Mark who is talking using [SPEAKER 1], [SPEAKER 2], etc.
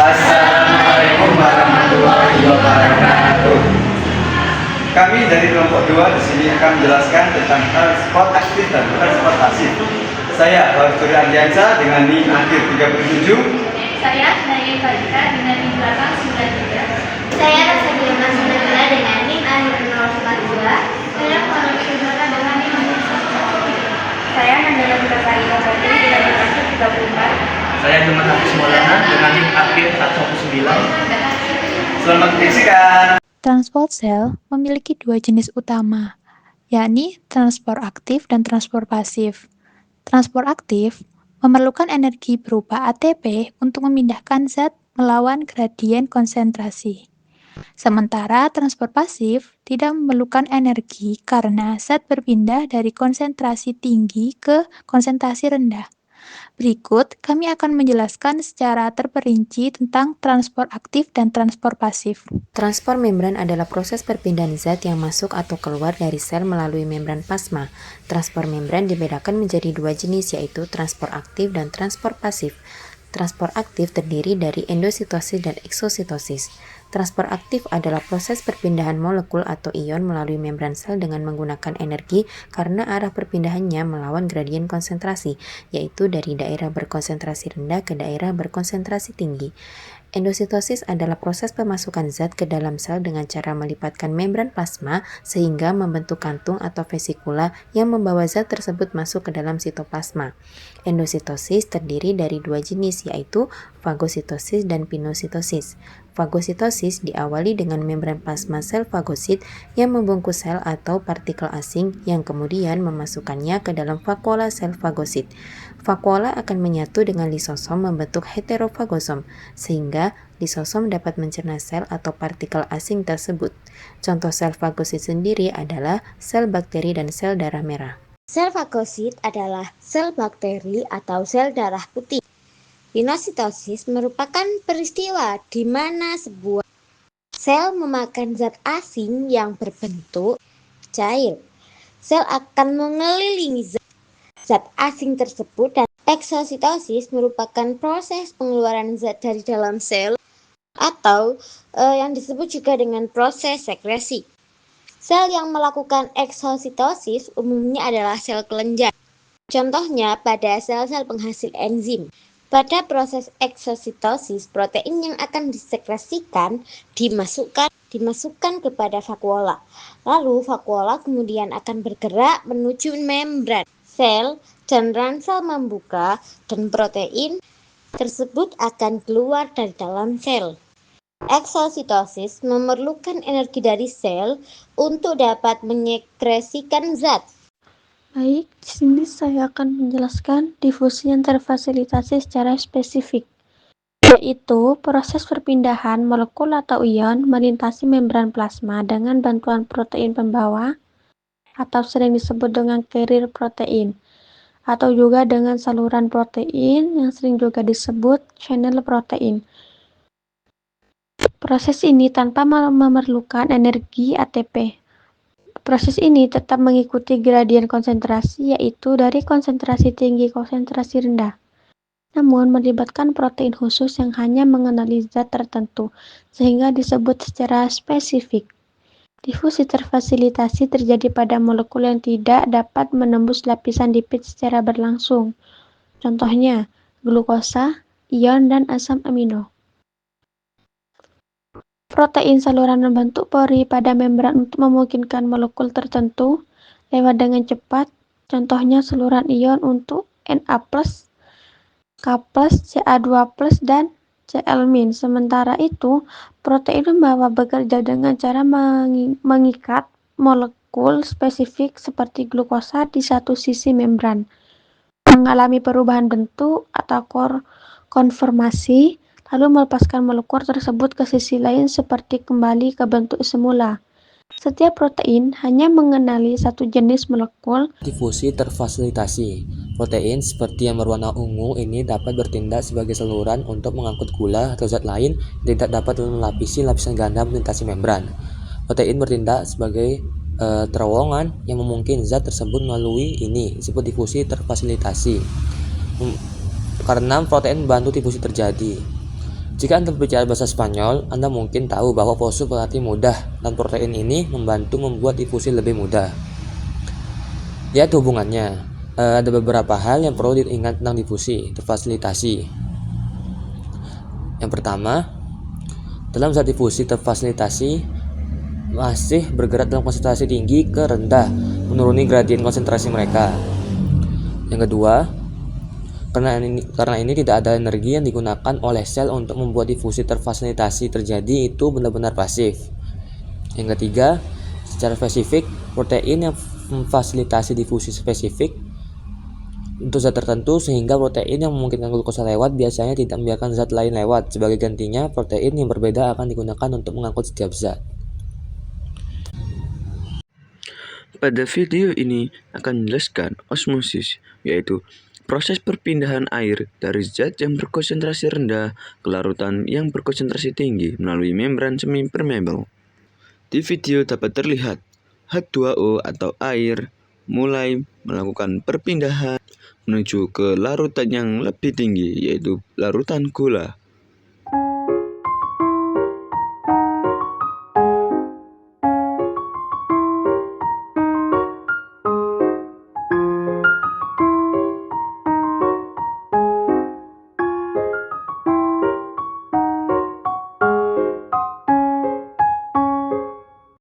[SPEAKER 1] Assalamualaikum warahmatullahi wabarakatuh. Kami dari kelompok 2 di sini akan menjelaskan tentang transport aktif dan transport pasif. Saya Fauzuri Ardiansa dengan NIM akhir 37.
[SPEAKER 2] Saya Naya Balika dengan NIM belakang 93.
[SPEAKER 3] Saya Rosadio Masnadula dengan NIM akhir 042.
[SPEAKER 2] Saya Farah Syuhara dengan NIM akhir 1. Saya Nandana Putasari Kasati dengan NIM akhir 34.
[SPEAKER 4] Saya Jumat Hafiz Maulana dengan NIM akhir 119.
[SPEAKER 1] Selamat menyaksikan.
[SPEAKER 5] Transport sel memiliki dua jenis utama, yakni transport aktif dan transport pasif. Transport aktif memerlukan energi berupa ATP untuk memindahkan zat melawan gradien konsentrasi. Sementara transport pasif tidak memerlukan energi karena zat berpindah dari konsentrasi tinggi ke konsentrasi rendah. Berikut, kami akan menjelaskan secara terperinci tentang transport aktif dan transport pasif.
[SPEAKER 6] Transport membran adalah proses perpindahan zat yang masuk atau keluar dari sel melalui membran plasma. Transport membran dibedakan menjadi dua jenis, yaitu transport aktif dan transport pasif. Transport aktif terdiri dari endositosis dan eksositosis. Transport aktif adalah proses perpindahan molekul atau ion melalui membran sel dengan menggunakan energi karena arah perpindahannya melawan gradien konsentrasi, yaitu dari daerah berkonsentrasi rendah ke daerah berkonsentrasi tinggi. Endositosis adalah proses pemasukan zat ke dalam sel dengan cara melipatkan membran plasma sehingga membentuk kantung atau vesikula yang membawa zat tersebut masuk ke dalam sitoplasma. Endositosis terdiri dari dua jenis, yaitu fagositosis dan pinositosis. Fagositosis diawali dengan membran plasma sel fagosit yang membungkus sel atau partikel asing yang kemudian memasukkannya ke dalam vakuola sel fagosit. Vakuola akan menyatu dengan lisosom membentuk heterofagosom, sehingga lisosom dapat mencerna sel atau partikel asing tersebut. Contoh sel fagosit sendiri adalah sel bakteri dan sel darah merah.
[SPEAKER 3] Sel fagosit adalah sel bakteri atau sel darah putih. Pinositosis merupakan peristiwa di mana sebuah sel memakan zat asing yang berbentuk cair. Sel akan mengelilingi zat asing tersebut, dan eksositosis merupakan proses pengeluaran zat dari dalam sel atau yang disebut juga dengan proses sekresi. Sel yang melakukan eksositosis umumnya adalah sel kelenjar. Contohnya pada sel-sel penghasil enzim. Pada proses eksositosis, protein yang akan disekresikan dimasukkan kepada vakuola. Lalu vakuola kemudian akan bergerak menuju membran sel dan ransel membuka, dan protein tersebut akan keluar dari dalam sel. Eksositosis memerlukan energi dari sel untuk dapat menyekresikan zat.
[SPEAKER 7] Baik, di sini saya akan menjelaskan difusi yang terfasilitasi secara spesifik, yaitu proses perpindahan molekul atau ion melintasi membran plasma dengan bantuan protein pembawa atau sering disebut dengan carrier protein, atau juga dengan saluran protein yang sering juga disebut channel protein. Proses ini tanpa memerlukan energi ATP. Proses ini tetap mengikuti gradien konsentrasi, yaitu dari konsentrasi tinggi ke konsentrasi rendah, namun melibatkan protein khusus yang hanya mengenali zat tertentu, sehingga disebut secara spesifik. Difusi terfasilitasi terjadi pada molekul yang tidak dapat menembus lapisan lipid secara berlangsung. Contohnya, glukosa, ion, dan asam amino. Protein saluran membentuk pori pada membran untuk memungkinkan molekul tertentu lewat dengan cepat. Contohnya saluran ion untuk Na+, K+, Ca2+, dan Cl-. Sementara itu, protein pembawa bekerja dengan cara mengikat molekul spesifik seperti glukosa di satu sisi membran, mengalami perubahan bentuk atau konformasi, lalu melepaskan molekul tersebut ke sisi lain seperti kembali ke bentuk semula. Setiap protein hanya mengenali satu jenis molekul.
[SPEAKER 4] Difusi terfasilitasi. Protein seperti yang berwarna ungu ini dapat bertindak sebagai saluran untuk mengangkut gula atau zat lain yang tidak dapat melapisi lapisan ganda melintasi membran. Protein bertindak sebagai terowongan yang memungkinkan zat tersebut melalui ini disebut difusi terfasilitasi. Karena protein membantu difusi terjadi. Jika Anda berbicara bahasa Spanyol, Anda mungkin tahu bahwa fossil berarti mudah dan protein ini membantu membuat difusi lebih mudah. Lihat hubungannya. Ada beberapa hal yang perlu diingat tentang difusi terfasilitasi. Yang pertama, dalam zat difusi terfasilitasi masih bergerak dalam konsentrasi tinggi ke rendah, menuruni gradien konsentrasi mereka. Yang kedua, karena ini tidak ada energi yang digunakan oleh sel untuk membuat difusi terfasilitasi terjadi, itu benar-benar pasif. Yang ketiga, secara spesifik, protein yang memfasilitasi difusi spesifik untuk zat tertentu, sehingga protein yang memungkinkan glukosa lewat biasanya tidak membiarkan zat lain lewat. Sebagai gantinya, protein yang berbeda akan digunakan untuk mengangkut setiap zat.
[SPEAKER 8] Pada video ini akan menjelaskan osmosis, yaitu proses perpindahan air dari zat yang berkonsentrasi rendah ke larutan yang berkonsentrasi tinggi melalui membran semi permeable. Di video dapat terlihat H2O atau air mulai melakukan perpindahan menuju ke larutan yang lebih tinggi, yaitu larutan gula.